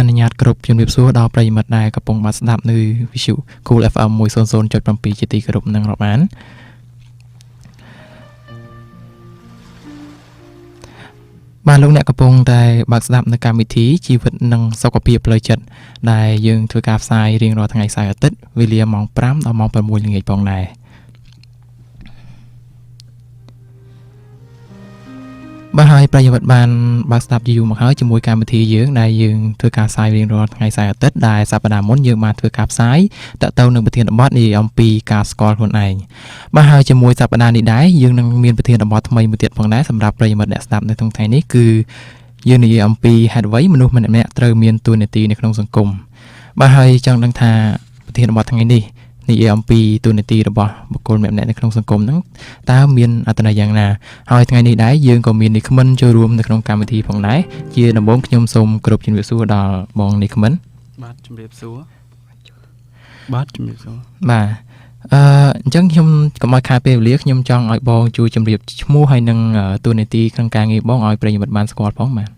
នុញ្ញាតគ្រប់ជំរាបសួរដល់ប្រិយមិត្តដែលកំពុងបានស្ដាប់នៅវិទ្យុ Cool FM 100.7 ជាទីគោរពនិងរាប់អានបាទលោកអ្នកកំពុងតែបើកស្ដាប់នៅកម្មវិធីជីវិតនិងសុខភាពផ្លូវចិត្តដែលយើងធ្វើការផ្សាយរៀងរាល់ថ្ងៃសៅរ៍អាទិត្យវេលាម៉ោង 5 ដល់ម៉ោង 6 ល្ងាចផងដែរបាទហើយប្រិយមិត្តបានបើកស្ដាប់យូរមកហើយជាមួយកម្មវិធីយើងដែលយើងធ្វើការផ្សាយរៀងរាល់ថ្ងៃសៅរ៍អាទិត្យដែលសប្តាហ៍មុនយើងបានធ្វើការផ្សាយតទៅនឹងប្រធានបទនេះអំពីការស្គាល់ខ្លួនឯងបាទហើយជាមួយសប្តាហ៍នេះដែរយើងនឹងមានប្រធានបទថ្មីមួយទៀតផងដែរសម្រាប់ប្រិយមិត្តអ្នកស្ដាប់នៅក្នុងថ្ងៃនេះគឺយើងនិយាយអំពីហេតុអ្វីមនុស្សម្នាក់ៗត្រូវមានតួនាទីនៅក្នុងសង្គមបាទហើយចង់ដឹងថាប្រធានបទថ្ងៃនេះនិយាយអំពីតួនាទីរបស់បុគ្គលម្នាក់ៗនៅក្នុងសង្គមហ្នឹងតើមានអត្ថន័យយ៉ាងណាហើយថ្ងៃនេះដែរយើងក៏មាននិក្មិនចូលរួមនៅក្នុងកម្មវិធីផងដែរជាដំបូងខ្ញុំសូមគោរពជំរាបសួរដល់បងនិក្មិនបាទជំរាបសួរបាទជំរាបសួរបាទអញ្ចឹងខ្ញុំកុំឲ្យខាតពេលវេលាខ្ញុំចង់ឲ្យបងជួយជម្រាបឈ្មោះហើយនិងតួនាទីក្នុងការងារបងឲ្យប្រិយមិត្តបានស្គាល់ផងបាទ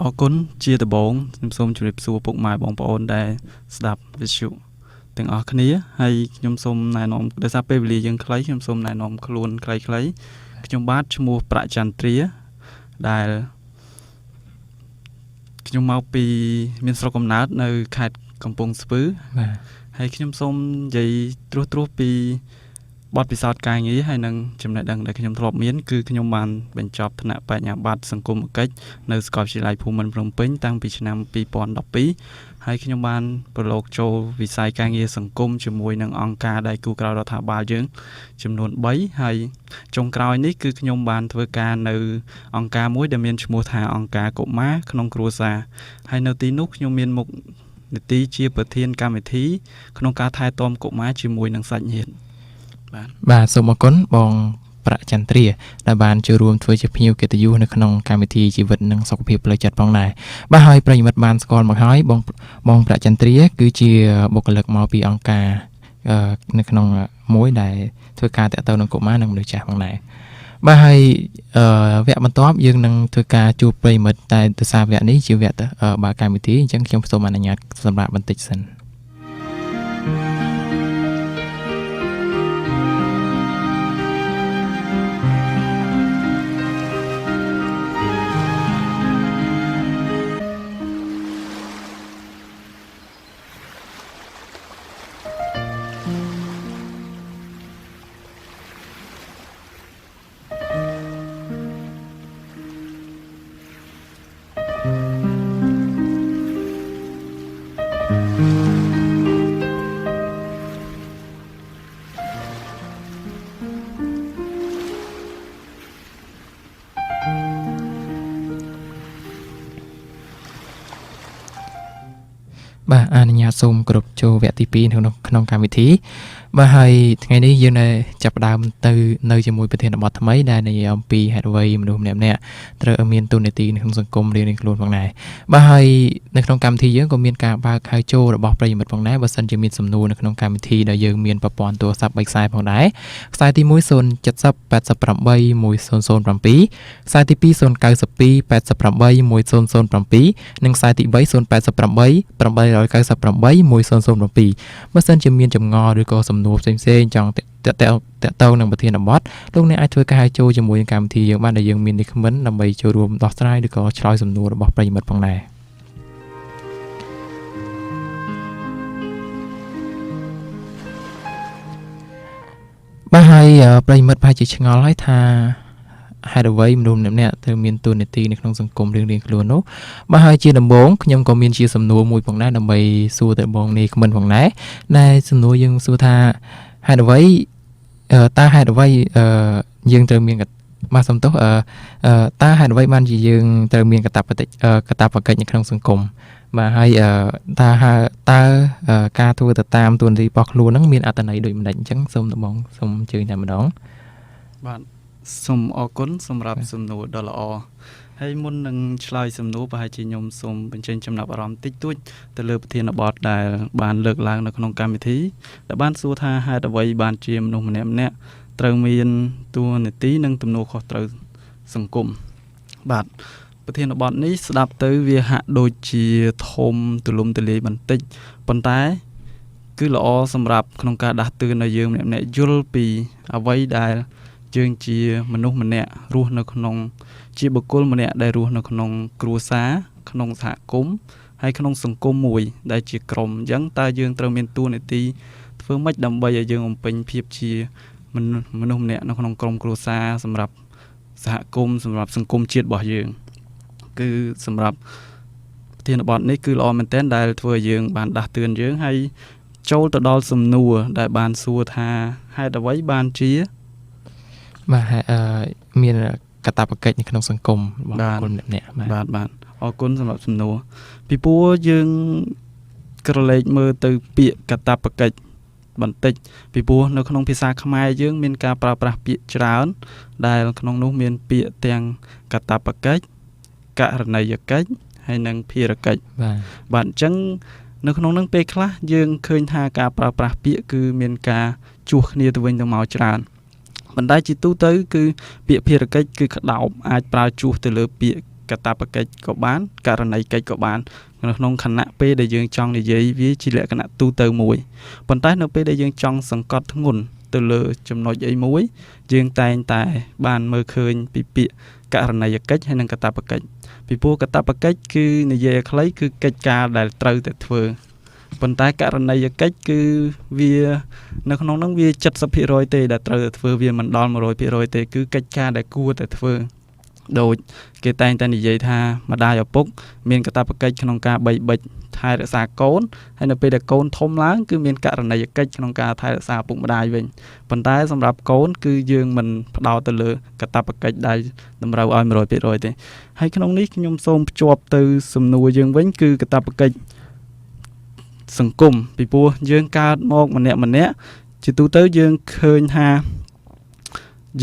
អរគុណជាដំបូងខ្ញុំសូមជម្រាបសួរពុកម៉ែបងប្អូនដែលស្ដាប់វិទ្យុទាំងអស់គ្នាហើយខ្ញុំសូមណែនាំដោយសារពេលវេលាយើងខ្លីខ្ញុំសូមណែនាំខ្លួនខ្លីៗខ្ញុំបាទឈ្មោះប្រាក់ចន្ទ្រាដែលខ្ញុំមកពីមានស្រុកកំណើតនៅខេត្តកំពង់ស្ពឺបាទហើយខ្ញុំសូមនិយាយត្រួសពីបទពិសោធន៍ការងារហើយនិងចំណេះដឹងដែលខ្ញុំធ្លាប់មានគឺខ្ញុំបានបញ្ចប់ថ្នាក់បញ្ញាបត្រសង្គមកិច្ចនៅសាកលវិទ្យាល័យភូមិន្ទភ្នំពេញតាំងពីឆ្នាំ2012ហើយខ្ញុំបានប្រឡូកចូលវិស័យការងារសង្គមជាមួយនឹងអង្គការដៃគូក្រៅរដ្ឋាភិបាលយើងចំនួន3ហើយចុងក្រោយនេះគឺខ្ញុំបានធ្វើការនៅអង្គការមួយដែលមានឈ្មោះថាអង្គការកុមារក្នុងគ្រួសារហើយនៅទីនោះខ្ញុំមានមុខនីតិជាប្រធានកម្មវិធីក្នុងការថែទាំកុមារជាមួយនឹងសាច់ញាតិបាទសូមអរគុណបងប្រាក់ចន្ទ្រាដែលបានចូលរួមធ្វើជាភ្ញៀវកិត្តិយសនៅក្នុងកម្មវិធីជីវិតនិងសុខភាពផ្លូវចិត្តផងដែរបាទហើយប្រិយមិត្តបានស្គាល់មកហើយបងប្រាក់ចន្ទ្រាគឺជាបុគ្គលិកមកពីអង្គការនៅក្នុងមួយដែលធ្វើការតាក់ទងនឹងកុមារនិងមនុស្សចាស់ផងដែរបាទហើយវគ្គបន្ទាប់យើងនឹងធ្វើការជួបប្រិយមិត្តតែទស្សនវគ្គនេះជាវគ្គបើកម្មវិធីអញ្ចឹងខ្ញុំសូមអនុញ្ញាតសម្រាប់បន្តិចសិនបាទអនុញ្ញាតសូមគោរពចូលវគ្គទី2ក្នុងកម្មវិធីបាទហើយថ្ងៃនេះយើងនៅចាប់ផ្ដើមទៅនៅជាមួយប្រធានបទថ្មីដែលនិយាយអំពីហេតុអ្វីមនុស្សម្នាក់ៗត្រូវមានតួនាទីនៅក្នុងសង្គមរៀងៗខ្លួនផងដែរបាទហើយនៅក្នុងកម្មវិធីយើងក៏មានការបើកហៅចូលរបស់ប្រិយមិត្តផងដែរបើសិនជាមានសំណួរនៅក្នុងកម្មវិធីដែលយើងមានប្រព័ន្ធទូរស័ព្ទ3ខ្សែផងដែរខ្សែទី1 070 88 1007ខ្សែទី2 092 88 1007និងខ្សែទី3 088 898 1007បើសិនជាមានចម្ងល់ឬក៏សំណួរផ្សេងៗចង់តាក់ទងនឹងប្រធានបទលោកអ្នកអាចធ្វើការហៅចូលជាមួយនឹងកម្មវិធីយើងបានដែលយើងមាននិក្មិនដើម្បីចូលរួមដោះស្រាយឬក៏ឆ្លើយសំណួររបស់ប្រិយមិត្តផងដែរបាទហើយប្រិយមិត្តប្រហែលជាឆ្ងល់ហើយថាហេតុអ្វីមនុស្សម្នាក់ៗត្រូវមានតួនាទីនៅក្នុងសង្គមរៀងៗខ្លួននោះបាទហើយជាដំបូងខ្ញុំក៏មានជាសំណួរមួយផងដែរដើម្បីសួរទៅបងនេះមិនផងដែរដែលសំណួរយើងសួរថាហេតុអ្វីតើហេតុអ្វីយើងត្រូវមានបាទសំទោសតើហេតុអ្វីបានជាយើងត្រូវមានកាតព្វកិច្ចនៅក្នុងសង្គមបាទហើយតើការធ្វើទៅតាមតួនាទីរបស់ខ្លួនហ្នឹងមានអត្ថន័យដូចម្ដេចអញ្ចឹងសូមដំបងសូមអញ្ជើញតែម្ដងបាទសូមអរគុណសម្រាប់សំណួរដ៏ល្អហើយមុននឹងឆ្លើយសំណួរប្រហែលជាខ្ញុំសូមបញ្ចេញចំណាប់អារម្មណ៍តិចតួចទៅលើប្រធានបទដែលបានលើកឡើងនៅក្នុងកម្មវិធីដែលបានសួរថាហេតុអ្វីបានជាមនុស្សម្នាក់ៗត្រូវមានតួនាទីនិងទំនួលខុសត្រូវសង្គមបាទ ប្រធានបទនេះស្ដាប់ទៅវាហាក់ដូចជាធំទូលំទូលាយបន្តិចប៉ុន្តែគឺល្អសម្រាប់ក្នុងការដាស់តឿនឲ្យយើងម្នាក់ៗយល់ពីអ្វីដែលយើងជាមនុស្សម្នាក់រស់នៅក្នុងជាបុគ្គលម្នាក់ដែលរស់នៅក្នុងគ្រួសារក្នុងសហគមន៍ហើយក្នុងសង្គមមួយដែលជាក្រុមអញ្ចឹងតើយើងត្រូវមានតួនាទីធ្វើម៉េចដើម្បីឲ្យយើងបំពេញភាពជាមនុស្សម្នាក់នៅក្នុងក្រុមគ្រួសារសម្រាប់សហគមន៍សម្រាប់សង្គមជាតិរបស់យើងគឺសម្រាប់ប្រធានបទនេះគឺល្អមែនទែនដែលធ្វើឲ្យយើងបានដាស់តឿនយើងហើយចូលទៅដល់សំណួរដែលបានសួរថាហេតុអ្វីបានជាបាទមានកាតព្វកិច្ចនៅក្នុងសង្គមរបស់បុគ្គលម្នាក់ៗបាទអរគុណសម្រាប់សំណួរពីព្រោះយើងក្រឡេកមើលទៅពាក្យកាតព្វកិច្ចបន្តិចពីព្រោះនៅក្នុងភាសាខ្មែរយើងមានការប្រើប្រាស់ពាក្យច្រើនដែលក្នុងនោះមានពាក្យទាំងកាតព្វកិច្ចករណីយកិច្ចហើយនិងភារកិច្ចបាទអញ្ចឹងនៅក្នុងនឹងពេលខ្លះយើងឃើញថាការប្រើប្រាស់ពាក្យគឺមានការជួសគ្នាទៅវិញទៅមកច្រើនប៉ុន្តែជាទូទៅគឺពាក្យភារកិច្ចគឺក្តោបអាចប្រើជួសទៅលើពាក្យកតព្វកិច្ចក៏បានករណីកិច្ចក៏បាននៅក្នុងខណៈពេលដែលយើងចង់និយាយវាជាលក្ខណៈទូទៅមួយប៉ុន្តែនៅពេលដែលយើងចង់សង្កត់ធ្ងន់ទៅលើចំណុចអីមួយយើងតែងតែបានមើលឃើញពីពាក្យករណីកិច្ចហើយនិងកតព្វកិច្ចពីព្រោះកតព្វកិច្ចគឺនិយាយឲ្យខ្លីគឺកិច្ចការដែលត្រូវតែធ្វើប៉ុន្តែករណីកិច្ចគឺវានៅក្នុងនោះវា 70% ទេដែលត្រូវតែធ្វើវាមិនដល់ 100% ទេគឺកិច្ចការដែលគួរតែធ្វើដូចគេតែងតែនិយាយថាម្ដាយឪពុកមានកាតព្វកិច្ចក្នុងការបីបិចថែរក្សាកូនហើយនៅពេលដែលកូនធំឡើងគឺមានករណីយកិច្ចក្នុងការថែរក្សាឪពុកម្ដាយវិញប៉ុន្តែសម្រាប់កូនគឺយើងមិនផ្ដោតទៅលើកាតព្វកិច្ចដែលតម្រូវឲ្យ 100% ទេហើយក្នុងនេះខ្ញុំសូមភ្ជាប់ទៅសំណួរយើងវិញគឺកាតព្វកិច្ចសង្គមពីព្រោះយើងកើតមកម្នាក់ជាទូទៅយើងឃើញថា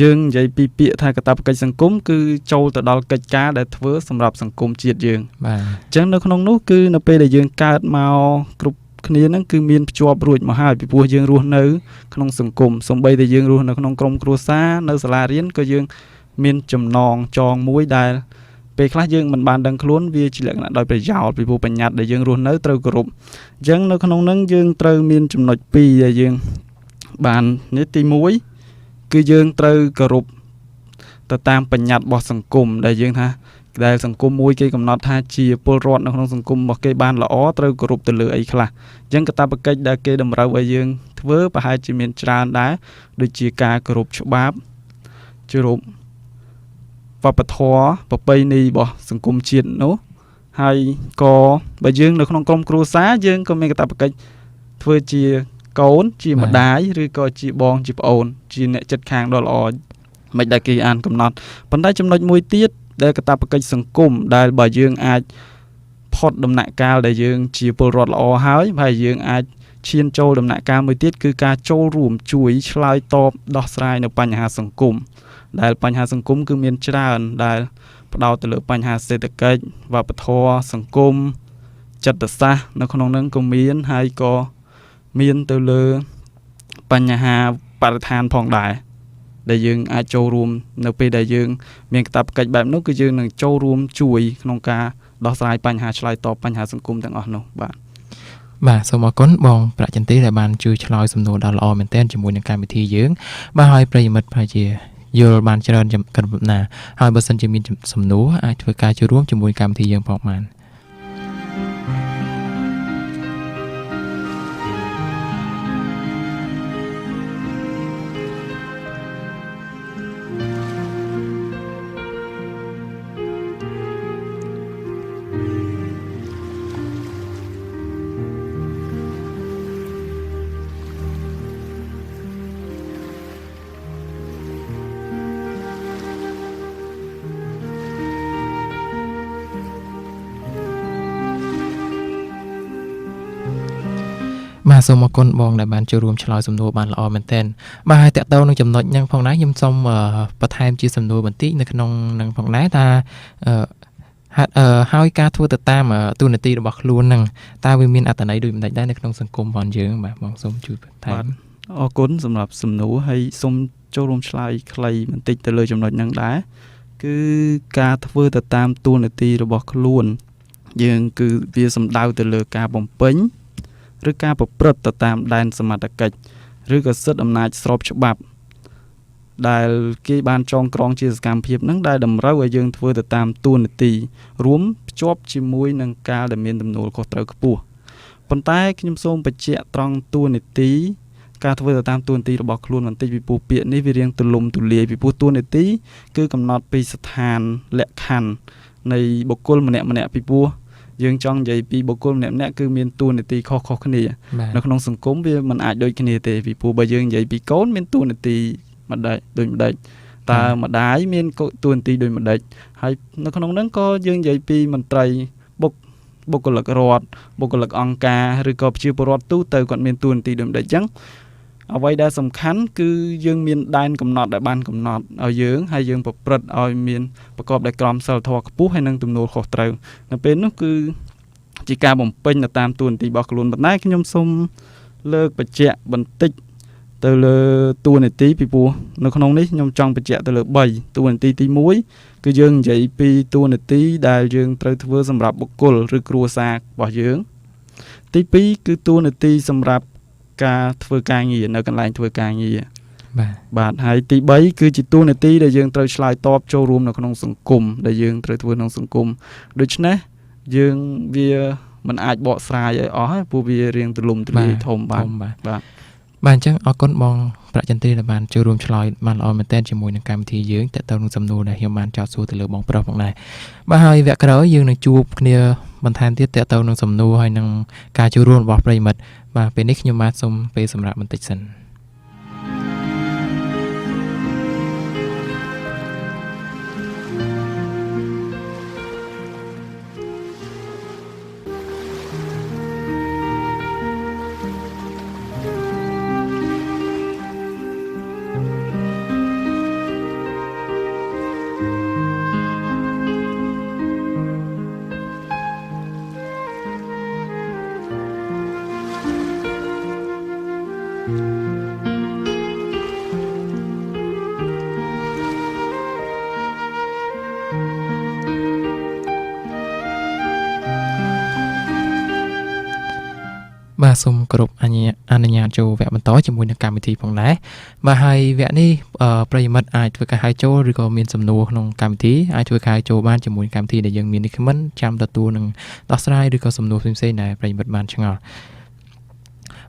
យើងនិយាយពីពាក្យថាកាតព្វកិច្ចសង្គមគឺចូលទៅដល់កិច្ចការដែលធ្វើសម្រាប់សង្គមជាតិយើងបាទអញ្ចឹងនៅក្នុងនោះគឺនៅពេលដែលយើងកើតមកគ្រប់គ្នាហ្នឹងគឺមានភ្ជាប់រួចមកហើយពីព្រោះយើងរស់នៅក្នុងសង្គមសូម្បីតែយើងរស់នៅក្នុងក្រុមគ្រួសារនៅសាលារៀនក៏យើងមានចំណងចងមួយដែលពេលខ្លះយើងមិនបានដឹងខ្លួនវាជាលក្ខណៈដោយប្រយោលពីព្រោះបញ្ញត្តិដែលយើងរស់នៅត្រូវគោរពអញ្ចឹងនៅក្នុងហ្នឹងយើងត្រូវមានចំណុច2ដែលយើងបាននេះទី1គឺយើងត្រូវគោរពទៅតាមបញ្ញត្តិរបស់សង្គមដែលយើងថាដែលសង្គមមួយគេកំណត់ថាជាពលរដ្ឋនៅក្នុងសង្គមរបស់គេបានល្អត្រូវគោរពទៅលើអីខ្លះអញ្ចឹងកាតព្វកិច្ចដែលគេតម្រូវឲ្យយើងធ្វើប្រហែលជាមានច្រើនដែរដូចជាការគោរពច្បាប់គោរពវប្បធម៌ប្រពៃណីរបស់សង្គមជាតិនោះហើយក៏បើយើងនៅក្នុងក្រុមគ្រួសារយើងក៏មានកាតព្វកិច្ចធ្វើជាកូនជាម្ដាយឬក៏ជាបងជាប្អូនជាអ្នកចិត្តខាងដ៏ល្អមិនដែលគេអានកំណត់ប៉ុន្តែចំណុចមួយទៀតដែលកាតព្វកិច្ចសង្គមដែលបើយើងអាចផុតដំណាក់កាលដែលយើងជាពលរដ្ឋល្អហើយហើយយើងអាចឈានចូលដំណាក់កាលមួយទៀតគឺការចូលរួមជួយឆ្លើយតបដោះស្រាយនៅបញ្ហាសង្គមដែលបញ្ហាសង្គមគឺមានច្រើនដែលផ្ដោតទៅលើបញ្ហាសេដ្ឋកិច្ចវប្បធម៌សង្គមចិត្តសាស្ត្រនៅក្នុងហ្នឹងក៏មានហើយក៏មានទៅលើបញ្ហាបរិស្ថានផងដែរដែលយើងអាចចូលរួមនៅពេលដែលយើងមានកាតព្វកិច្ចបែបនោះគឺយើងនឹងចូលរួមជួយក្នុងការដោះស្រាយបញ្ហាឆ្លើយតបបញ្ហាសង្គមទាំងអស់នោះបាទសូមអរគុណបងប្រាក់ចន្ទទីដែលបានជួយឆ្លើយសំណួរដ៏ល្អមែនទែនជាមួយនឹងកម្មវិធីយើងបាទហើយប្រិយមិត្តប្រហែលជាយល់បានច្រើនកម្រិតណាហើយបើសិនជាមានសំណួរអាចធ្វើការចូលរួមជាមួយកម្មវិធីយើងផងបាន បាទសូមអរគុណបងដែលបានចូលរួមឆ្លើយសំណួរបានល្អមែនទែនបាទហើយតកតទៅនឹងចំណុចហ្នឹងផងដែរខ្ញុំសូមបន្ថែមជាសំណួរបន្តិចនៅក្នុងនឹងផងដែរថាហើយការធ្វើទៅតាមទូនាទីរបស់ខ្លួនហ្នឹងតើវាមានអត្ថន័យដូចមិនដែរនៅក្នុងសង្គមរបស់យើងបាទបងសូមជួយបន្ថែមអរគុណសម្រាប់សំណួរហើយសូមចូលរួមឆ្លើយខ្លីបន្តិចទៅលើចំណុចហ្នឹងដែរ គឺការធ្វើទៅតាមតួនាទីរបស់ខ្លួនយើងគឺវាសំដៅទៅលើការបំពេញឬការប្រព្រឹត្តទៅតាមដែនសមត្ថកិច្ចឬក៏សិទ្ធិអំណាចស្របច្បាប់ដែលគេបានចងក្រងជាសកម្មភាពហ្នឹងដែលតម្រូវឲ្យយើងធ្វើទៅតាមតួនាទីរួមភ្ជាប់ជាមួយនឹងការដែលមានទំនួលខុសត្រូវខ្ពស់ប៉ុន្តែខ្ញុំសូមបញ្ជាក់ត្រង់តួនាទីការធ្វើទៅតាមតួនាទីរបស់ខ្លួនបន្តិចពីព្រោះពាក្យនេះវារៀងទូលំទូលាយពីព្រោះតួនាទីគឺកំណត់ពីស្ថានលក្ខខណ្ឌនៃបុគ្គលម្នាក់ពីព្រោះយើងចង់និយាយពីបុគ្គលម្នាក់គឺមានតួនាទីខុសៗគ្នានៅក្នុងសង្គមវាមិនអាចដូចគ្នាទេពីព្រោះបើយើងនិយាយពីកូនមានតួនាទីម្ដេចដូចម្ដេចតើម្ដាយមានតួនាទីដូចម្ដេចហើយនៅក្នុងហ្នឹងក៏យើងនិយាយពីមន្ត្រីបុគ្គលិករដ្ឋបុគ្គលិកអង្គការឬក៏ប្រជាពលរដ្ឋទូទៅគាត់មានតួនាទីដូចម្ដេចអញ្ចឹងអ្វីដែលសំខាន់គឺយើងមានដែនកំណត់ដែលបានកំណត់ឲ្យយើងហើយយើងប្រព្រឹត្តឲ្យមានប្រកបដោយក្រមសីលធម៌ខ្ពស់ហើយនឹងទំនួលខុសត្រូវនៅពេលនោះគឺជាការបំពេញទៅតាមតួនាទីរបស់ខ្លួនប៉ុន្តែខ្ញុំសូមលើកបញ្ជាក់បន្តិចទៅលើតួនាទីពីព្រោះនៅក្នុងនេះខ្ញុំចង់បញ្ជាក់ទៅលើ3តួនាទីទី1គឺយើងនិយាយពីតួនាទីដែលយើងត្រូវធ្វើសម្រាប់បុគ្គលឬគ្រួសាររបស់យើងទី2គឺតួនាទីសម្រាប់ការធ្វើការងារនៅកន្លែងធ្វើការងារបាទហើយទី3គឺជាតួនាទីដែលយើងត្រូវឆ្លើយតបចូលរួមនៅក្នុងសង្គមដែលយើងត្រូវធ្វើក្នុងសង្គមដូច្នេះយើងវាមិនអាចបកស្រាយឲ្យអស់ព្រោះវារៀងទូលំទូលាយធំបាទបាទអញ្ចឹងអរគុណបងប្រាក់ចន្ទ្រីដែលបានចូលរួមឆ្លើយបានល្អមែនទែនជាមួយនឹងកម្មវិធីយើងតើទៅនឹងសំណួរដែលខ្ញុំបានចោទសួរទៅលើបងប្រុសផងដែរបាទហើយវគ្គក្រោយយើងនឹងជួបគ្នាបន្ថែមទៀតតើទៅនឹងសំណួរហើយនឹងការចូលរួមរបស់ប្រិយមិត្តបាទពេលនេះខ្ញុំបាទសូមពេលសម្រាប់បន្តិចសិនបាទសូមគោរពអនុញ្ញាតចូលវគ្គបន្តជាមួយនឹងកម្មវិធីផងដែរបាទហើយវគ្គនេះប្រិយមិត្តអាចធ្វើការហៅចូលឬក៏មានសំណួរក្នុងកម្មវិធីអាចធ្វើការហៅចូលបានជាមួយកម្មវិធីដែលយើងមាននេះមិនចាំទទួលនឹងដោះស្រាយឬក៏សំណួរផ្សេងៗដែលប្រិយមិត្តបានឆ្ងល់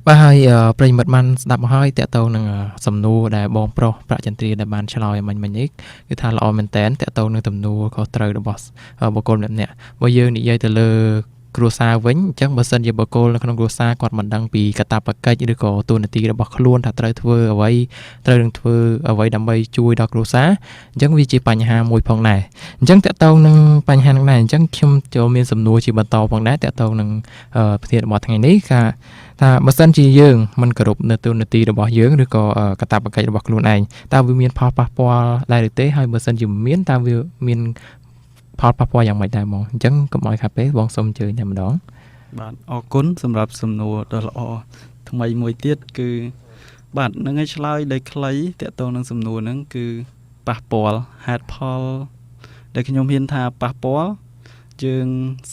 បាទហើយប្រិយមិត្តបានស្ដាប់មកហើយតើតើនឹងសំណួរដែលបងប្រុសប្រាក់ចន្ទ្រាដែលបានឆ្លើយមិញនេះគឺថាល្អមែនតើតើនឹងទំនួលខុសត្រូវរបស់បុគ្គលម្នាក់បើយើងនិយាយទៅលើគ្រួសារវិញអញ្ចឹងបើសិនជាបុគ្គលនៅក្នុងគ្រួសារគាត់មិនដឹងពីកាតព្វកិច្ចឬក៏តួនាទីរបស់ខ្លួនថាត្រូវធ្វើអ្វីត្រូវនឹងធ្វើអ្វីដើម្បីជួយដល់គ្រួសារអញ្ចឹងវាជាបញ្ហាមួយផងដែរអញ្ចឹងតើតើនឹងបញ្ហាហ្នឹងដែរអញ្ចឹងខ្ញុំចូលមានសំណួរជាបន្តផងដែរតើតើនឹងប្រធានរបស់ថ្ងៃនេះថាបើសិនជាយើងមិនគោរពនៅតួនាទីរបស់យើងឬក៏កាតព្វកិច្ចរបស់ខ្លួនឯងតើវាមានផលប៉ះពាល់ដែរឬទេហើយបើសិនជាមានតើវាមានផលប៉ះពាល់យ៉ាងម៉េចដែរបងអញ្ចឹងកុំឲ្យខាត់ពេកបងសូមអញ្ជើញតែម្ដងបាទអរគុណសម្រាប់សំណួរដ៏ល្អថ្មីមួយទៀតគឺបាទនឹងឲ្យឆ្លើយដោយខ្លីតកតងនឹងសំណួរហ្នឹងគឺប៉ះពាល់ហេតុផលដែលខ្ញុំហ៊ានថាប៉ះពាល់យើង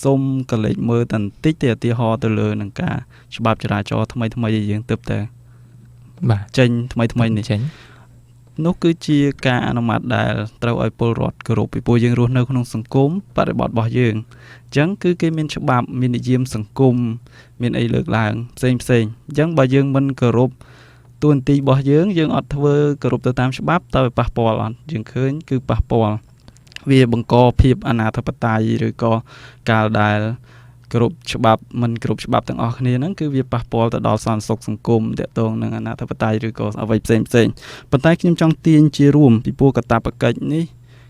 សូមកលេចមើលតន្តិចទៅឧទាហរណ៍ទៅលើនឹងការច្បាប់ចរាចរណ៍ថ្មីដែលយើងទើបតែបាទចេញថ្មីនេះចេញនោះគឺជាការអនុម័តដែលត្រូវឲ្យពលរដ្ឋគោរពពីព្រោះយើងរស់នៅក្នុងសង្គមបរិបទរបស់យើងអញ្ចឹងគឺគេមានច្បាប់មាននិយមសង្គមមានអីលើកឡើងផ្សេងអញ្ចឹងបើយើងមិនគោរពតួនាទីរបស់យើងអត់ធ្វើគោរពទៅតាមច្បាប់តើវាប៉ះពាល់អត់យើងឃើញគឺប៉ះពាល់វាបង្កភាពអនាធិបតេយ្យឬក៏កាលដែលគ្រប់ច្បាប់មិនគ្រប់ច្បាប់ទាំងអស់គ្នាហ្នឹងគឺវាប៉ះពាល់ទៅដល់សន្តិសុខសង្គមតាក់ទងនឹងអនាធិបតេយ្យឬក៏អ្វីផ្សេងប៉ុន្តែខ្ញុំចង់ទាញជារួមពីព្រោះកាតព្វកិច្ចនេះ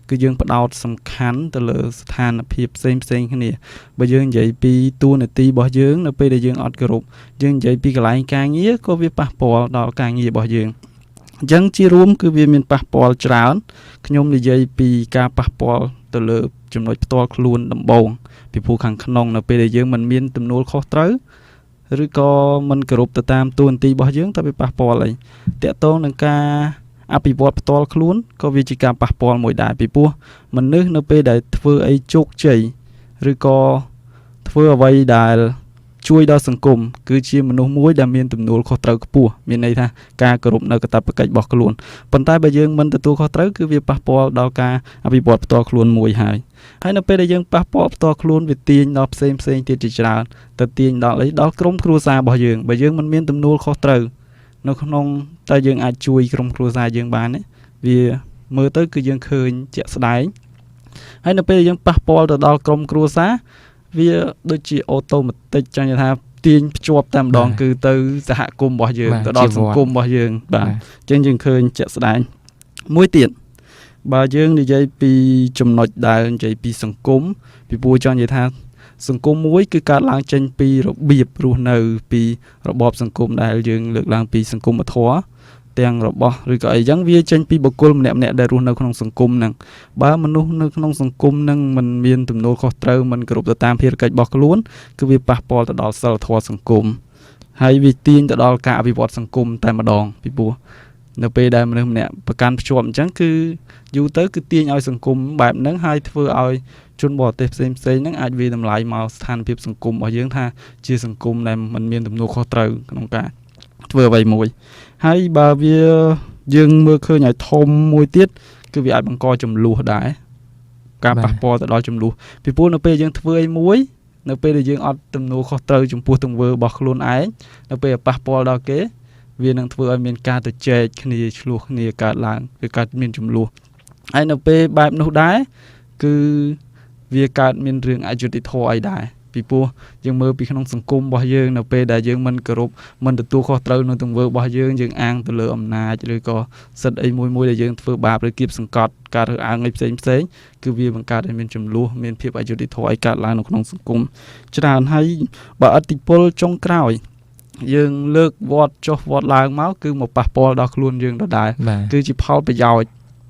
គឺយើងផ្ដោតសំខាន់ទៅលើស្ថានភាពផ្សេងគ្នាបើយើងនិយាយពីតួនាទីរបស់យើងនៅពេលដែលយើងអត់គោរពយើងនិយាយពីកន្លែងការងារក៏វាប៉ះពាល់ដល់ការងាររបស់យើងអញ្ចឹងជារួមគឺវាមានប៉ះពាល់ច្រើនខ្ញុំនិយាយពីការប៉ះពាល់ទៅលើចំណុចផ្ទាល់ខ្លួនដំបូងពីព្រោះខាងក្នុងនៅពេលដែលយើងមិនមានទំនួលខុសត្រូវឬក៏មិនគោរពទៅតាមតួនាទីរបស់យើងតើវាប៉ះពាល់អីតាក់ទងនឹងការ អភិវឌ្ឍផ្ទាល់ខ្លួនក៏វាជាការប៉ះពាល់មួយដែរពីព្រោះមនុស្សនៅពេលដែលធ្វើអីជោគជ័យឬក៏ធ្វើអ្វីដែលជួយដល់សង្គមគឺជាមនុស្សមួយដែលមានទំនួលខុសត្រូវខ្ពស់មានន័យថាការគោរពនៅកាតព្វកិច្ចរបស់ខ្លួនប៉ុន្តែបើយើងមិនទទួលខុសត្រូវគឺវាប៉ះពាល់ដល់ការអភិវឌ្ឍផ្ទាល់ខ្លួនមួយហើយនៅពេលដែលយើងប៉ះពាល់ផ្ទាល់ខ្លួនវាទាញដល់ផ្សេងទៀតជាច្រើនទៅទាញដល់ដល់ក្រុមគ្រួសាររបស់យើងបើយើងមិនមានទំនួលខុសត្រូវនៅក្នុងតែយើងអាចជួយក្រុមគ្រួសារយើងបានទេវាមើលទៅគឺយើងឃើញជាក់ស្ដែងហើយនៅពេលដែលយើងប៉ះពាល់ទៅដល់ក្រុមគ្រួសារវាដូចជាអូតូម៉ាទិកចង់និយាយថាទាញភ្ជាប់តែម្ដងគឺទៅសហគមន៍របស់យើងទៅដល់សង្គមរបស់យើងបាទអញ្ចឹងយើងឃើញជាក់ស្ដែងមួយទៀតបើយើងនិយាយពីចំណុចដែលនិយាយពីសង្គមពីព្រោះចង់និយាយថាសង្គមមួយគឺកើតឡើងចេញពីរបៀបរស់នៅពីរបបសង្គមដែលយើងលើកឡើងពីសង្គមធម៌ទាំងរបស់ឬក៏អីចឹងវាចេញពីបុគ្គលម្នាក់ៗដែលរស់នៅក្នុងសង្គមហ្នឹងបើមនុស្សនៅក្នុងសង្គមហ្នឹងมันមានទំនួលខុសត្រូវมันគោរពទៅតាមភារកិច្ចរបស់ខ្លួនគឺវាប៉ះពាល់ទៅដល់សិលធម៌សង្គមហើយវាទាញទៅដល់ការអភិវឌ្ឍសង្គមតែម្ដងពីព្រោះនៅពេលដែលមនុស្សម្នាក់ប្រកាន់ភ្ជាប់អញ្ចឹងគឺយូរទៅគឺទាញឲ្យសង្គមបែបហ្នឹងហើយធ្វើឲ្យជនបរទេសផ្សេងហ្នឹងអាចវាតម្លៃមកស្ថានភាពសង្គមរបស់យើងថាជាសង្គមដែលมันមានទំនួលខុសត្រូវក្នុងការធ្វើអ្វីមួយហើយបើវាយើងមើលឃើញឲ្យធំមួយទៀតគឺវាអាចបង្កចំនួនដែរការប៉ះពាល់ទៅដល់ចំនួនពីព្រោះនៅពេលយើងធ្វើអីមួយនៅពេលដែលយើងអត់ទំនួលខុសត្រូវចំពោះទង្វើរបស់ខ្លួនឯងនៅពេលប៉ះពាល់ដល់គេវានឹងធ្វើឲ្យមានការទៅចែកគ្នាឆ្លោះគ្នាកើតឡើងឬកើតមានចំនួនហើយនៅពេលបែបនោះដែរគឺវាកើតមានរឿងអយុត្តិធម៌អីដែរពីព្រោះយើងមើលពីក្នុងសង្គមរបស់យើងនៅពេលដែលយើងមិនគោរពមិនទទួលខុសត្រូវនៅទង្វើរបស់យើងអាងទៅលើអំណាចឬក៏សិទ្ធិអីមួយដែលយើងធ្វើបាបឬគៀបសង្កត់ការរើសអើងអីផ្សេងគឺវាបង្កើតឲ្យមានចំនួនមានភាពអយុត្តិធម៌ឲ្យកើតឡើងនៅក្នុងសង្គមច្រើនហើយបើឥទ្ធិពលចុងក្រោយយើងលើកវត្តចុះវត្តឡើងមកគឺមកប៉ះពាល់ដល់ខ្លួនយើងដដែលគឺជាផលប្រយោជន៍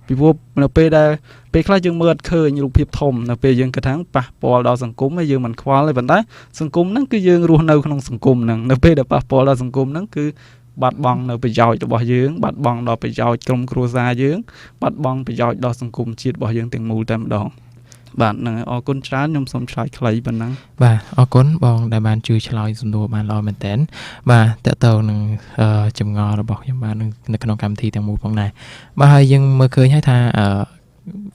ពីព្រោះនៅពេលដែលពេលខ្លះយើងមើលអត់ឃើញរូបភាពធំនៅពេលយើងគិតថាប៉ះពាល់ដល់សង្គមហើយយើងមិនខ្វល់ទេប៉ុន្តែសង្គមហ្នឹងគឺយើងរស់នៅក្នុងសង្គមហ្នឹងនៅពេលដែលប៉ះពាល់ដល់សង្គមហ្នឹងគឺបាត់បង់នៅប្រយោជន៍របស់យើងបាត់បង់ដល់ប្រយោជន៍ក្រុមគ្រួសារយើងបាត់បង់ប្រយោជន៍ដល់សង្គមជាតិរបស់យើងទាំងមូលតែម្ដងបាទហ្នឹងហើយអរគុណច្រើនខ្ញុំសូមឆ្លើយខ្លីប៉ុណ្ណឹងបាទអរគុណបងដែលបានជួយឆ្លើយសំណួរបានល្អមែនតើបាទតើតើនឹងចម្ងល់របស់ខ្ញុំបាននៅក្នុងកម្មវិធីទាំងមូលផងដែរបាទហើយយើងមើលឃើញហើយថា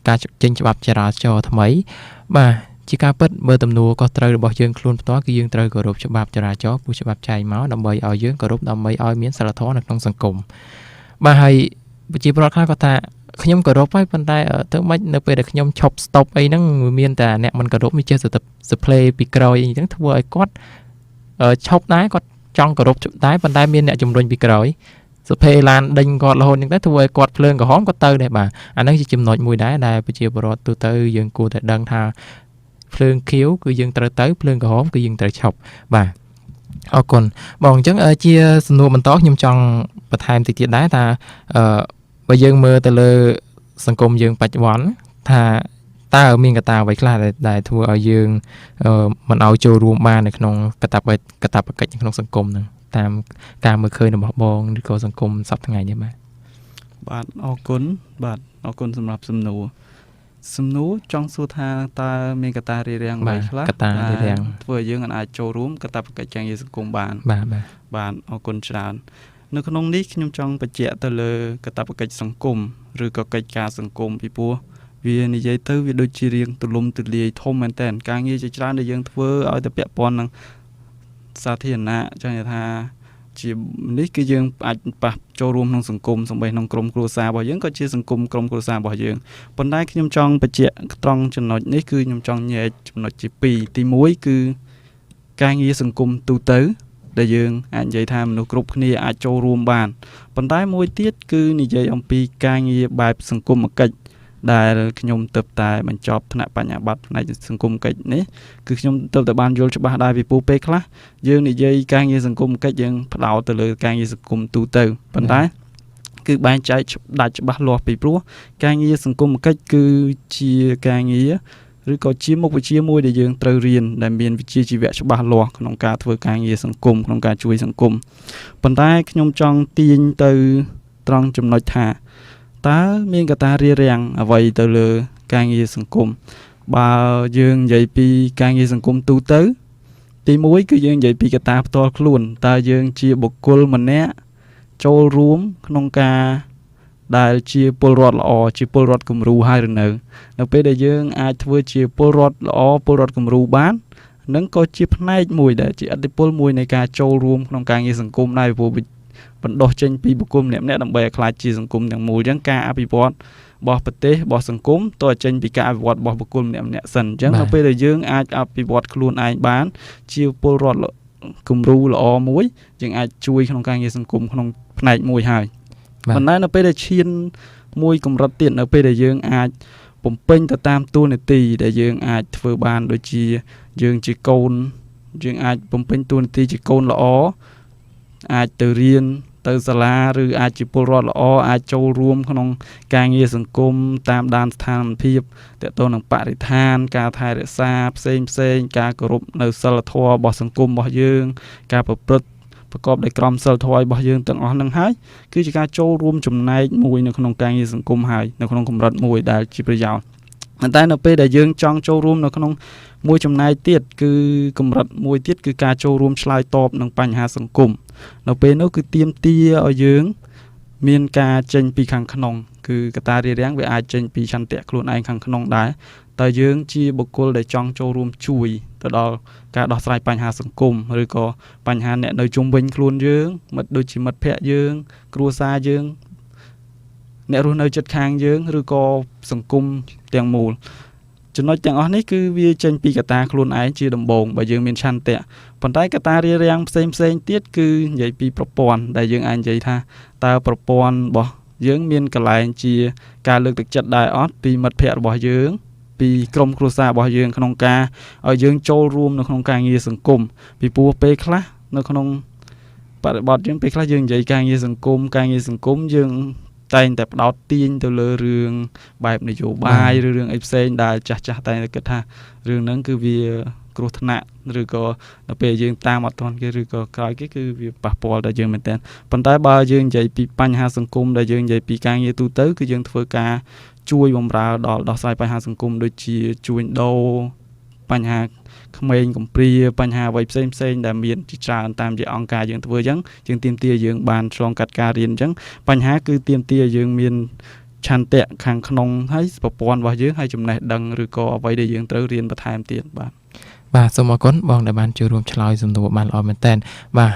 ការចេញច្បាប់ចរាចរណ៍ថ្មីបាទជាការពិតបើទំនួលខុសត្រូវរបស់យើងខ្លួនផ្ទាល់គឺយើងត្រូវគោរពច្បាប់ចរាចរណ៍ព្រោះច្បាប់ចែងមកដើម្បីឲ្យយើងគោរពដើម្បីឲ្យមានសីលធម៌នៅក្នុងសង្គមបាទហើយប្រជាពលរដ្ឋខ្លះគាត់ថាខ្ញុំគោរពហើយប៉ុន្តែទៅមិននៅពេលដែលខ្ញុំឈប់ stop អីហ្នឹងមានតែអ្នកមិនគោរពវាចេះទៅplay ពីក្រោយអីចឹងធ្វើឲ្យគាត់ឈប់ដែរគាត់ចង់គោរពដែរប៉ុន្តែមានអ្នកជំរុញពីក្រោយសុភេឡានដេញគាត់រហូតចឹងទៅធ្វើឲ្យគាត់ភ្លើងក្រហមគាត់ទៅដែរបាទអាហ្នឹងជាចំណុចមួយដែរដែលប្រជាពលរដ្ឋទូទៅយើងគួរតែដឹងថាភ្លើងខៀវគឺយើងត្រូវទៅភ្លើងក្រហមគឺយើងត្រូវឈប់បាទអរគុណបងអញ្ចឹងជាសំណួរបន្តខ្ញុំចង់បន្ថែមតិចទៀតដែរថាបើយើងមើលទៅលើសង្គមយើងបច្ចុប្បន្នថាតើមានកត្តាអ្វីខ្លះដែលធ្វើឲ្យយើងមិនឲ្យចូលរួមបាននៅក្នុងកាតព្វកិច្ចក្នុងសង្គមហ្នឹងតាមការមើលឃើញរបស់បងឬក៏សង្គមសប្តាហ៍ថ្ងៃនេះបាទអរគុណសម្រាប់សំណួរចង់សួរថាតើមានកត្តារារាំងអ្វីខ្លះធ្វើឲ្យយើងអាចចូលរួមកាតព្វកិច្ចការងារសង្គមបានបាទអរគុណច្រើននៅក្នុងនេះខ្ញុំចង់បញ្ជាក់ទៅលើកាតព្វកិច្ចសង្គមឬក៏កិច្ចការសង្គមពីព្រោះវានិយាយទៅវាដូចជារៀងទូលំទូលាយធំមែនតើការងារជាច្រើនដែលយើងធ្វើឲ្យតែពាក់ព័ន្ធនឹងសាធារណៈចង់និយាយថាជានេះគឺយើងអាចប៉ះចូលរួមក្នុងសង្គមសម្បីក្នុងក្រុមគ្រួសាររបស់យើងក៏ជាសង្គមក្រុមគ្រួសាររបស់យើងប៉ុន្តែខ្ញុំចង់បញ្ជាក់ត្រង់ចំណុចនេះគឺខ្ញុំចង់ញែកចំណុចជា2ទី1គឺការងារសង្គមទូទៅដែលយើងអាចនិយាយថាមនុស្សគ្រប់គ្នាអាចចូលរួមបានប៉ុន្តែមួយទៀតគឺនិយាយអំពីការងារបែបសង្គមគិច្ចដែលខ្ញុំទើបតែបញ្ចប់ថ្នាក់បញ្ញាបត្រផ្នែកសង្គមគិច្ចនេះគឺខ្ញុំទើបតែបានយល់ច្បាស់ដែរពីពូពេលខ្លះយើងនិយាយការងារសង្គមគិច្ចយើងផ្ដោតទៅលើការងារសង្គមទូទៅប៉ុន្តែគឺបែងចែកដាច់ច្បាស់លាស់ពីព្រោះការងារសង្គមគិច្ចគឺជាការងារឬក៏ជាមុខវិជ្ជាមួយដែលយើងត្រូវរៀនដែលមានវិជ្ជាជីវៈច្បាស់លាស់ក្នុងការធ្វើការងារសង្គមក្នុងការជួយសង្គមប៉ុន្តែខ្ញុំចង់ទាញទៅត្រង់ចំណុចថា តើមានកត្តារារាំងអ្វីទៅលើការងារសង្គមបើយើងនិយាយពីការងារសង្គមទូទៅទី1គឺយើងនិយាយពីកត្តាផ្ទាល់ខ្លួនតើយើងជាបុគ្គលម្នាក់ចូលរួមក្នុងការដែលជាពលរដ្ឋល្អជាពលរដ្ឋគំរូហើយឬនៅពេលដែលយើងអាចធ្វើជាពលរដ្ឋល្អពលរដ្ឋគំរូបាននឹងក៏ជាផ្នែកមួយដែលជាឥទ្ធិពលមួយនៃការចូលរួមក្នុងការងារសង្គមដែរព្រោះបណ្ដោះចេញពីបុគ្គលម្នាក់ៗដើម្បីឲ្យក្លាយជាសង្គមទាំងមូលអញ្ចឹងការអភិវឌ្ឍរបស់ប្រទេសរបស់សង្គមតើចេញពីការអភិវឌ្ឍរបស់បុគ្គលម្នាក់ៗសិនអញ្ចឹងនៅពេលដែលយើងអាចអភិវឌ្ឍខ្លួនឯងបានជាពលរដ្ឋគំរូល្អមួយយើងអាចជួយក្នុងការងារសង្គមក្នុងផ្នែកមួយហើយប៉ុន្តែនៅពេលដែលឈានមួយកម្រិតទៀតនៅពេលដែលយើងអាចបំពេញទៅតាមតួនាទីដែលយើងអាចធ្វើបានដូចជាយើងជាកូនយើងអាចបំពេញតួនាទីជាកូនល្អអាចទៅរៀនទៅសាលាឬអាចជាពលរដ្ឋល្អអាចចូលរួមក្នុងការងារសង្គមតាមដានស្ថានភាពទាក់ទងនឹងបរិស្ថានការថែរក្សាផ្សេងការគោរពនៅសីលធម៌របស់សង្គមរបស់យើងការប្រព្រឹត្តប្រកបដោយក្រមសីលធម៌របស់យើងទាំងអស់ហ្នឹងហើយគឺជាការចូលរួមចំណែកមួយនៅក្នុងការងារសង្គមហើយនៅក្នុងកម្រិតមួយដែលជាប្រយោជន៍តែនៅពេលដែលយើងចង់ចូលរួមនៅក្នុងមួយចំណែកទៀតគឺកម្រិតមួយទៀតគឺការចូលរួមឆ្លើយតបនឹងបញ្ហាសង្គមនៅពេលនោះគឺទាមទារឲ្យយើងមានការចេញពីខាងក្នុងគឺកត្តារារាំងវាអាចចេញពីឆន្ទៈខ្លួនឯងខាងក្នុងដែរតើយើងជាបុគ្គលដែលចង់ចូលរួមជួយទៅដល់ការដោះស្រាយបញ្ហាសង្គមឬក៏បញ្ហាអ្នកនៅជុំវិញខ្លួនយើងដូចជាមិត្តភ័ក្តិយើងគ្រួសារយើងអ្នករស់នៅជិតខាងយើងឬក៏សង្គមទាំងមូលចំណុចទាំងអស់នេះគឺវាចេញពីកត្តាខ្លួនឯងជាដំបូងបើយើងមានឆន្ទៈប៉ុន្តែកត្តារារាំងផ្សេងទៀតគឺនិយាយពីប្រព័ន្ធដែលយើងអាចនិយាយថាតើប្រព័ន្ធរបស់យើងមានកន្លែងជាការលើកទឹកចិត្តដែរអត់ពីមិត្តភ័ក្តិរបស់យើងពីក្រុមគ្រួសាររបស់យើងក្នុងការឲ្យយើងចូលរួមនៅក្នុងការងារសង្គមពីព្រោះពេលខ្លះនៅក្នុងបរិបទយើងពេលខ្លះយើងនិយាយការងារសង្គមយើងតែងតែផ្ដោតទាញទៅលើរឿងបែបនយោបាយឬរឿងអីផ្សេងដែលចាស់តែងតែគិតថារឿងហ្នឹងគឺវាគ្រោះថ្នាក់ឬក៏ដល់ពេលយើងតាមអត់ទាន់គេឬក៏ក្រោយគេគឺវាប៉ះពាល់ដល់យើងមែនតើប៉ុន្តែបើយើងនិយាយពីបញ្ហាសង្គមដែលយើងនិយាយពីការងារទូទៅគឺយើងធ្វើការជួយបម្រើដល់ដោះស្រាយបញ្ហាសង្គមដូចជាជួញដូរបញ្ហាក្មេងកំព្រាបញ្ហាអ្វីផ្សេងដែលមានជាច្រើនតាមជាអង្គការយើងធ្វើអញ្ចឹងយើងទាមទារយើងបានឆ្លងកាត់ការរៀនអញ្ចឹងបញ្ហាគឺទាមទារយើងមានឆន្ទៈខាងក្នុងហើយប្រព័ន្ធរបស់យើងហើយចំណេះដឹងឬក៏អ្វីដែលយើងត្រូវរៀនបន្ថែមទៀតបាទសូមអរគុណបងដែលបានចូលរួមឆ្លើយសំណួរបានល្អមែនតើបាទ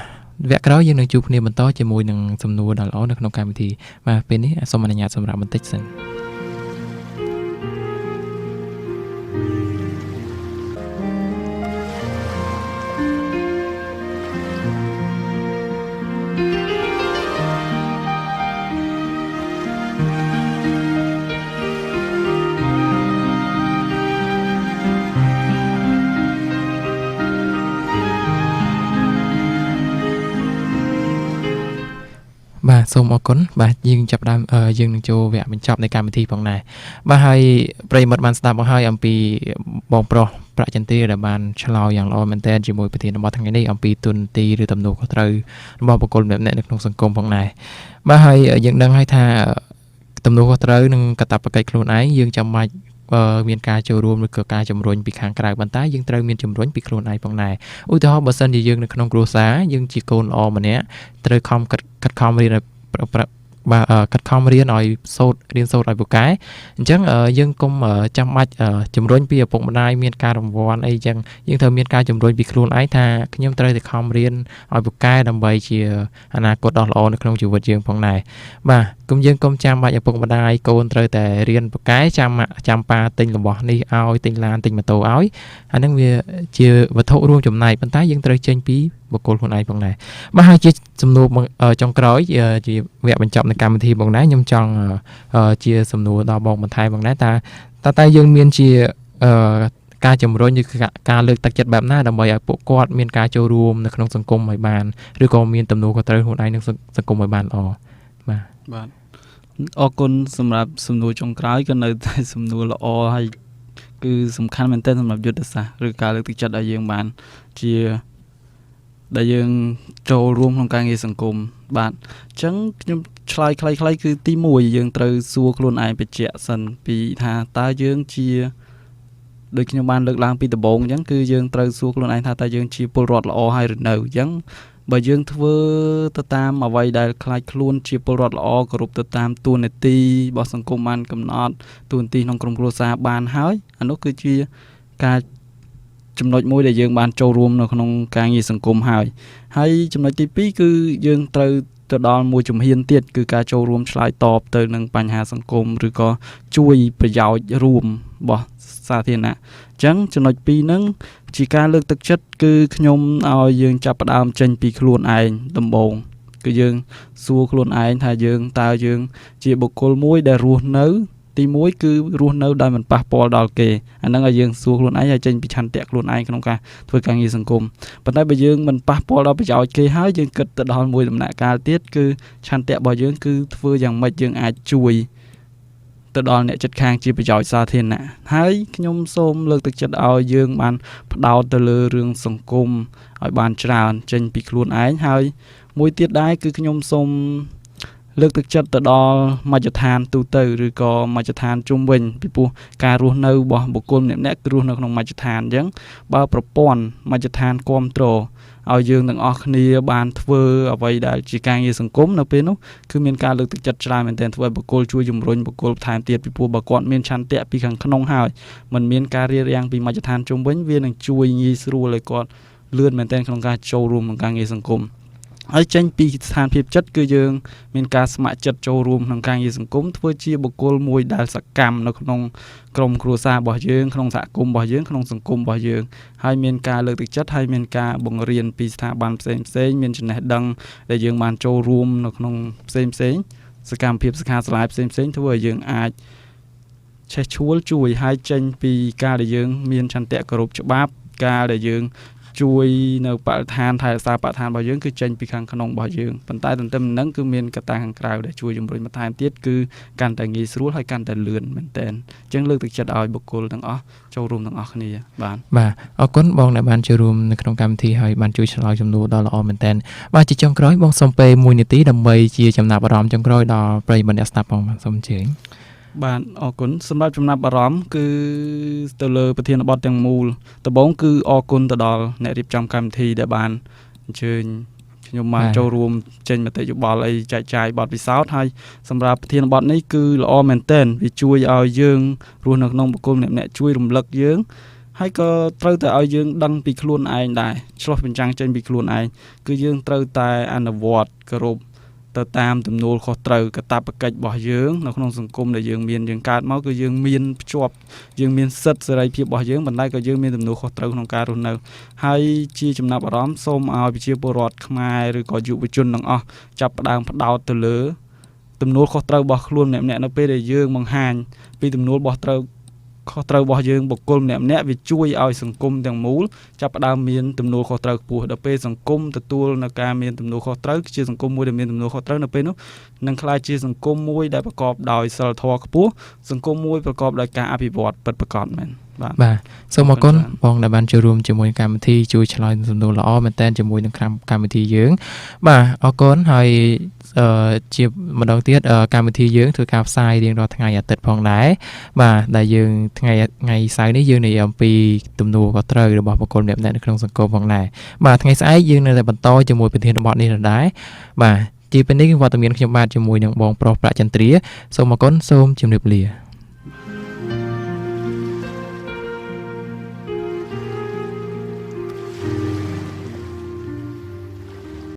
វគ្គក្រោយយើងនឹងជួបគ្នាបន្តជាមួយនឹងសំណួរដ៏ល្អនៅក្នុងកម្មវិធីបាទពេលនេះសូមអនុញ្ញាតសម្រាប់បន្តិចសិនបាទសូមអរគុណបាទយើងចាប់ដើមយើងនឹងចូលវគ្គបញ្ចប់នៃកម្មវិធីផងដែរបាទហើយប្រិយមិត្តបានស្ដាប់មកហើយអំពីបងប្រុសប្រាក់ចន្ទ្រាដែលបានឆ្លើយយ៉ាងល្អមែនទែនជាមួយប្រធានបទថ្ងៃនេះអំពីទុនទីឬទំនួលខុសត្រូវរបស់បុគ្គលម្នាក់ៗនៅក្នុងសង្គមផងដែរបាទហើយយើងដឹងហើយថាទំនួលខុសត្រូវនិងកាតព្វកិច្ចខ្លួនឯងយើងចាំបាច់មានការចូលរួមឬក៏ការជំរុញពីខាងក្រៅប៉ុន្តែយើងត្រូវមានជំរុញពីខ្លួនឯងផងដែរឧទាហរណ៍បើសិនជាយើងនៅក្នុងគ្រួសារយើងជាកូនល្អម្នាក់ត្រូវខំកាត់ខំរៀនឲ្យកាត់ខំរៀនឲ្យរៀនសូត្រឲ្យពូកែអញ្ចឹងយើងកុំចាំបាច់ជំរុញពីឪពុកម្ដាយមានការរង្វាន់អីចឹងយើងត្រូវមានការជំរុញពីខ្លួនឯងថាខ្ញុំត្រូវតែខំរៀនឲ្យពូកែដើម្បីជាអនាគតដ៏ល្អនៅក្នុងជីវិតយើងផងដែរបាទយើងកុំចាំបាច់ឪពុកម្ដាយកូនត្រូវតែរៀនពូកែចាំប៉ាទិញរបស់នេះឲ្យទិញឡានទិញម៉ូតូឲ្យអាហ្នឹងវាជាវត្ថុរួមចំណែកប៉ុន្តែយើងត្រូវចេញពីបុគ្គលខ្លួនឯងផងដែរបាទហើយជាសំណួរចុងក្រោយជាវគ្គបញ្ចប់នៃកម្មវិធីផងដែរខ្ញុំចង់ជាសំណួរដល់បងបន្ថែមផងដែរតែយើងមានជាការជំរុញឬការលើកទឹកចិត្តបែបណាដើម្បីឲ្យពួកគាត់មានការចូលរួមនៅក្នុងសង្គមឲ្យបានឬក៏មានទំនួលខុសត្រូវខ្លួនឯងក្នុងសង្គមឲ្យបានល្អបាទអរគុណសម្រាប់សំណួរចុងក្រោយក៏នៅតែសំណួរល្អហើយគឺសំខាន់មែនទែនសម្រាប់យុទ្ធសាស្ត្រឬការលើកទឹកចិត្តឲ្យយើងបានជា ដែលយើងចូលរួមក្នុងការងារសង្គមបាទអញ្ចឹងខ្ញុំឆ្លើយខ្លីៗគឺទី1យើងត្រូវសួរខ្លួនឯងបញ្ជាក់សិនពីថាតើយើងជាដូចខ្ញុំបានលើកឡើងពីដំបូងអញ្ចឹងគឺយើងត្រូវសួរខ្លួនឯងថាតើយើងជាពលរដ្ឋល្អហើយឬនៅអញ្ចឹងបើយើងធ្វើទៅតាមអ្វីដែលខ្លាចខ្លួនជាពលរដ្ឋល្អគោរពទៅតាមតួនាទីរបស់សង្គមបានកំណត់តួនាទីក្នុងក្រុមគ្រួសារបានហើយអានោះគឺជាការចំណុចមួយដែលយើងបានចូលរួមនៅក្នុងការងារសង្គមហើយចំណុចទី2គឺយើងត្រូវទៅដល់មួយជំហានទៀតគឺការចូលរួមឆ្លើយតបទៅនឹងបញ្ហាសង្គមឬក៏ជួយប្រយោជន៍រួមរបស់សាធារណៈអញ្ចឹងចំណុច2ហ្នឹងជាការលើកទឹកចិត្តគឺខ្ញុំឲ្យយើងចាប់ផ្ដើមចេញពីខ្លួនឯងដំបូងគឺយើងសួរខ្លួនឯងថាយើងតើយើងជាបុគ្គលមួយដែលរស់នៅទី1គឺរស់នៅដោយមិនប៉ះពាល់ដល់គេអាហ្នឹងឲ្យយើងសួរខ្លួនឯងឲ្យចេញពីឆន្ទៈខ្លួនឯងក្នុងការធ្វើការងារសង្គមប៉ុន្តែបើយើងមិនប៉ះពាល់ដល់ប្រយោជន៍គេហើយយើងគិតទៅដល់មួយដំណាក់កាលទៀតគឺឆន្ទៈរបស់យើងគឺធ្វើយ៉ាងម៉េចយើងអាចជួយទៅដល់អ្នកជិតខាងជាប្រយោជន៍សាធារណៈហើយខ្ញុំសូមលើកទឹកចិត្តឲ្យយើងបានផ្ដោតទៅលើរឿងសង្គមឲ្យបានច្រើនចេញពីខ្លួនឯងហើយមួយទៀតដែរគឺខ្ញុំសូមលើកទឹកចិត្តទៅដល់មជ្ឈដ្ឋានទូទៅឬក៏មជ្ឈដ្ឋានជុំវិញពីព្រោះការរស់នៅរបស់បុគ្គលម្នាក់ៗគឺរស់នៅក្នុងមជ្ឈដ្ឋានអញ្ចឹងបើប្រព័ន្ធមជ្ឈដ្ឋានគ្រប់គ្រងឲ្យយើងទាំងអស់គ្នាបានធ្វើអ្វីដែលជាការងារសង្គមនៅពេលនោះគឺមានការលើកទឹកចិត្តច្រើនមែនទែនធ្វើឲ្យបុគ្គលជួយជំរុញបុគ្គលបន្ថែមទៀតពីព្រោះបើគាត់មានឆន្ទៈពីខាងក្នុងហើយมันមានការរារាំងពីមជ្ឈដ្ឋានជុំវិញវានឹងជួយងាយស្រួលឲ្យគាត់លឿនមែនទែនក្នុងការចូលរួមក្នុងការងារសង្គមហើយចេញពីស្ថានភាពចិត្តគឺយើងមានការស្ម័គ្រចិត្តចូលរួមក្នុងការងារសង្គមធ្វើជាបុគ្គលមួយដែលសកម្មនៅក្នុងក្រុមគ្រួសាររបស់យើងក្នុងសហគមន៍របស់យើងក្នុងសង្គមរបស់យើងហើយមានការលើកទឹកចិត្តហើយមានការបង្រៀនពីស្ថាប័នផ្សេងៗមានចំណេះដឹងដែលយើងបានចូលរួមនៅក្នុងផ្សេងសកម្មភាពសិក្ខាសាលាផ្សេងធ្វើឲ្យយើងអាចឆេះឆួលជួយហើយចេញពីការដែលយើងមានឆន្ទៈគោរពច្បាប់ការដែលយើងជួយនៅបរិស្ថានថែរក្សាបរិស្ថានរបស់យើងគឺចេញពីខាងក្នុងរបស់យើងប៉ុន្តែទន្ទឹមនឹងគឺមានកត្តាខាងក្រៅដែលជួយជំរុញបន្ថែមទៀតគឺកាន់តែងាយស្រួលហើយកាន់តែលឿនមែនទែនអញ្ចឹងលើកទឹកចិត្តឲ្យបុគ្គលទាំងអស់ចូលរួមទាំងអស់គ្នាបាទអរគុណបងដែលបានចូលរួមនៅក្នុងកម្មវិធីហើយបានជួយឆ្លើយសំណួរដ៏ល្អមែនទែនបាទជាចុងក្រោយបងសូមពេល1នាទីដើម្បីជាចំណាប់អារម្មណ៍ចុងក្រោយដល់ប្រិយមិត្តអ្នកស្ដាប់ផងបាទសូមអញ្ជើញបាទអរគុណសម្រាប់ចំណាប់អារម្មណ៍គឺទៅលើប្រធានបទទាំងមូលដំបូងគឺអរគុណទៅដល់អ្នករៀបចំកម្មវិធីដែលបានអញ្ជើញខ្ញុំបានចូលរួមចេញមតិយោបល់អីចែកចាយបទពិសោធន៍ហើយសម្រាប់ប្រធានបទនេះគឺល្អមែនទែនវាជួយឲ្យយើងរស់នៅក្នុងបុគ្គលម្នាក់ៗជួយរំលឹកយើងហើយក៏ត្រូវតែឲ្យយើងដឹងពីខ្លួនឯងដែរឆ្លោះបញ្ចាំងចេញពីខ្លួនឯងគឺយើងត្រូវតែអនុវត្តគោរពទៅតាមទំនួលខុសត្រូវកាតព្វកិច្ចរបស់យើងនៅក្នុងសង្គមដែលយើងមានយើងកើតមកគឺយើងមានភ្ជាប់យើងមានសិទ្ធិសេរីភាពរបស់យើងប៉ុន្តែក៏យើងមានទំនួលខុសត្រូវក្នុងការរស់នៅហើយជាចំណាប់អារម្មណ៍សូមឲ្យប្រជាពលរដ្ឋខ្មែរឬក៏យុវជនទាំងអស់ចាប់ផ្ដើមផ្ដោតទៅលើទំនួលខុសត្រូវរបស់ខ្លួនម្នាក់ៗនៅពេលដែលយើងបង្ហាញពីទំនួលខុសត្រូវរបស់យើងបុគ្គលម្នាក់ៗវាជួយឲ្យសង្គមទាំងមូលចាប់ផ្ដើមមានទំនួលខុសត្រូវខ្ពស់ដល់ពេលសង្គមទទួលនៅការមានទំនួលខុសត្រូវជាសង្គមមួយដែលមានទំនួលខុសត្រូវនៅពេលនោះនឹងក្លាយជាសង្គមមួយដែលប្រកបដោយសីលធម៌ខ្ពស់សង្គមមួយប្រកបដោយការអភិវឌ្ឍពិតប្រាកដមែនបាទសូមអរគុណបងដែលបានចូលរួមជាមួយកម្មវិធីជួយឆ្លើយសំណួរល្អមែនតើជាមួយនឹងកម្មវិធីយើងបាទអរគុណហើយជាម្ដងទៀតកម្មវិធីយើងធ្វើការផ្សាយរៀងរាល់ថ្ងៃអាទិត្យផងដែរបាទដែលយើងថ្ងៃសៅរ៍នេះយើងនិយាយអំពីទំនួលខុសត្រូវរបស់បុគ្គលម្នាក់ៗនៅក្នុងសង្គមផងដែរបាទថ្ងៃស្អែកយើងនៅតែបន្តជាមួយប្រធានបទនេះដែរបាទជាពេលនេះគឺវត្តមានខ្ញុំបាទជាមួយនឹងបងប្រុសប្រាក់ចន្ទ្រាសូមអរគុណសូមជម្រាបលា